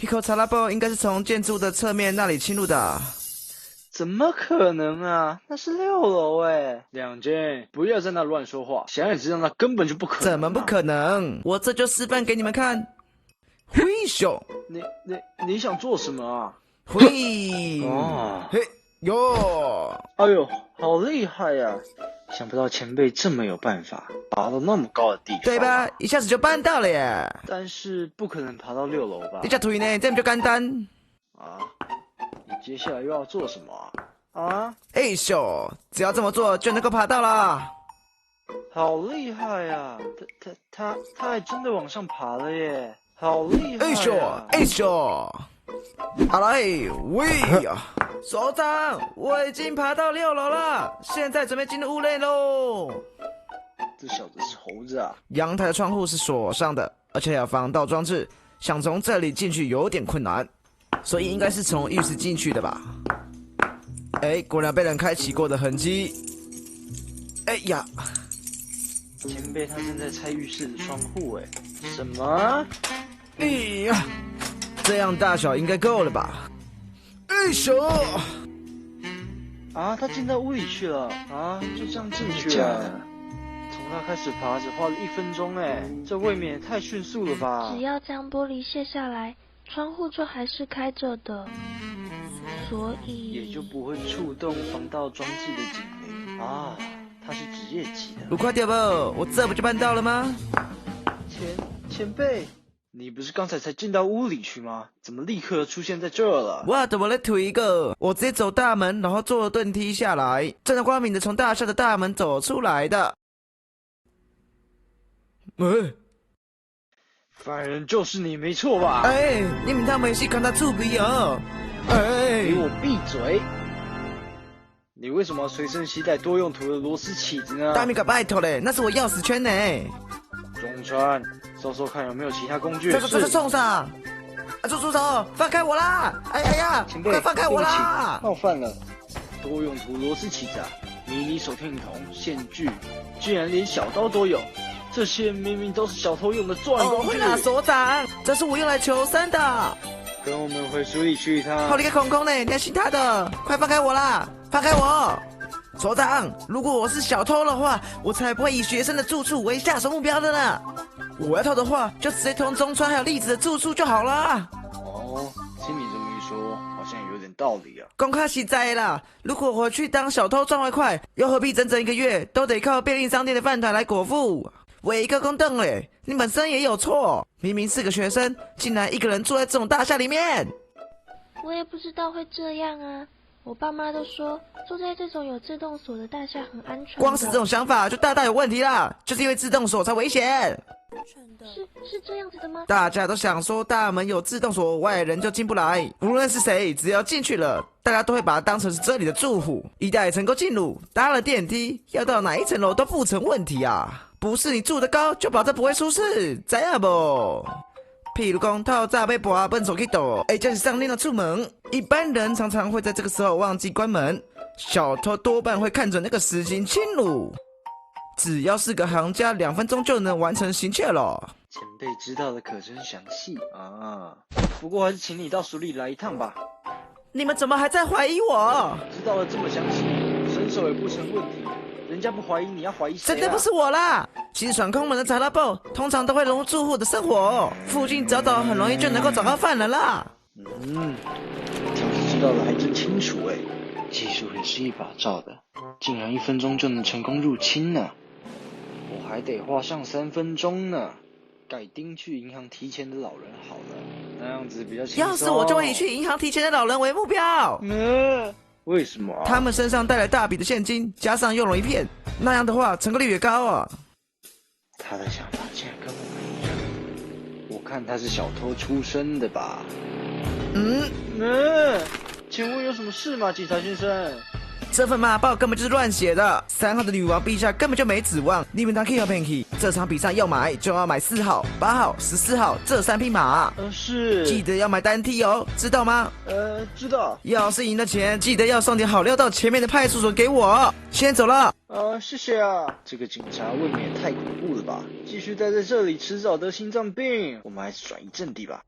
一口查拉布应该是从建筑的侧面那里侵入的。怎么可能啊？那是6楼哎！两间，不要在那乱说话。想也知道那根本就不可能、怎么不可能？我这就示范给你们看。嘿咻！你想做什么啊？嘿！哦，嘿哟！哎呦，好厉害呀、想不到前辈这么有办法，爬到那么高的地方。对吧？一下子就办到了耶！但是不可能爬到6楼吧？你这腿呢？这么就简单。啊，你接下来又要做什么啊？啊？嘿咻！只要这么做就能够爬到了。好厉害呀、他还真的往上爬了耶！好厉害、哎咻！哎咻！好了，喂呀！首长，我已经爬到6楼了，现在准备进入屋内喽。这小子是猴子啊！阳台的窗户是锁上的，而且还有防盗装置，想从这里进去有点困难，所以应该是从浴室进去的吧。哎，果然被人开启过的痕迹。哎呀！前辈他正在拆浴室的窗户哎！什么？哎呀！这样大小应该够了吧？哎咻！啊，他进到屋里去了啊，就这样进去了。从他开始爬只花了1分钟哎，这未免也太迅速了吧！只要将玻璃卸下来，窗户就还是开着的，所以也就不会触动防盗装置的警铃啊。他是职业级的。不快点吧，我这不就办到了吗？前辈，你不是刚才进到屋里去吗？怎么立刻出现在这儿了？我怎么来推一个？我直接走大门，然后坐了电梯下来，正大光明的从大厦的大门走出来的。犯人就是你，没错吧？哎，你们他们是看他触鼻哦！哎，给我闭嘴！你为什么要随身携带多用途的螺丝起子呢？大米可拜托嘞，那是我钥匙圈呢。中川，搜搜看有没有其他工具。这冲上！啊，住手！放开我啦！哎呀，快放开我啦！冒犯了。多用途螺丝起子啊，迷你手电筒、线锯，居然连小刀都有。这些明明都是小偷用的作案工具。会啦，所长，这是我用来求生的。跟我们回署里去一趟。好你个空空呢，你要信他的，快放开我啦！放开我！所长，如果我是小偷的话，我才不会以学生的住处为下手目标的呢。我要偷的话，就直接偷中川还有栗子的住处就好了。哦，听你这么一说，好像有点道理啊。公开实在啦，如果我去当小偷赚外快，又何必整整1个月都得靠便利商店的饭团来果腹？为一个公瞪嘞，你本身也有错，明明是个学生，竟然一个人住在这种大厦里面。我也不知道会这样啊。我爸妈都说住在这种有自动锁的大厦很安全。光是这种想法就大大有问题啦，就是因为自动锁才危险。是这样子的吗？大家都想说大门有自动锁，外人就进不来。无论是谁，只要进去了，大家都会把它当成是这里的住户。一旦成功进入，搭了电梯，要到哪一层楼都不成问题啊。不是你住得高就保证不会出事，知影不？譬如讲透早被拔笨手去倒，就是上天的出门。一般人常常会在这个时候忘记关门，小偷多半会看准那个时机侵入。只要是个行家，2分钟就能完成行窃了。前辈知道的可真详细啊！不过还是请你到署里来一趟吧。你们怎么还在怀疑我？知道了这么详细，伸手也不成问题。人家不怀疑你，要怀疑谁啊？真的不是我啦！清爽空门的查拉布通常都会融入住户的生活，附近找找很容易就能够找到犯人啦。条子知道的还真清楚哎，技术也是一把照的，竟然1分钟就能成功入侵呢！我还得花上3分钟呢。改盯去银行提钱的老人好了，那样子比较轻松。要是我就会以去银行提钱的老人为目标。为什么啊？他们身上带来大笔的现金，加上又容易骗，那样的话成功率越高啊。他的想法竟然跟我们一样，我看他是小偷出身的吧？请问有什么事吗，警察先生？这份马报根本就是乱写的，3号的女王陛下根本就没指望你们当 Key 和 Pinky。这场比赛要买就要买4号、8号、14号这3匹马。是。记得要买单梯哦，知道吗？知道。要是赢了钱，记得要送点好料到前面的派出所给我。先走了。谢谢啊。这个警察未免也太恐怖了吧？继续待在这里，迟早得心脏病。我们还是转移阵地吧。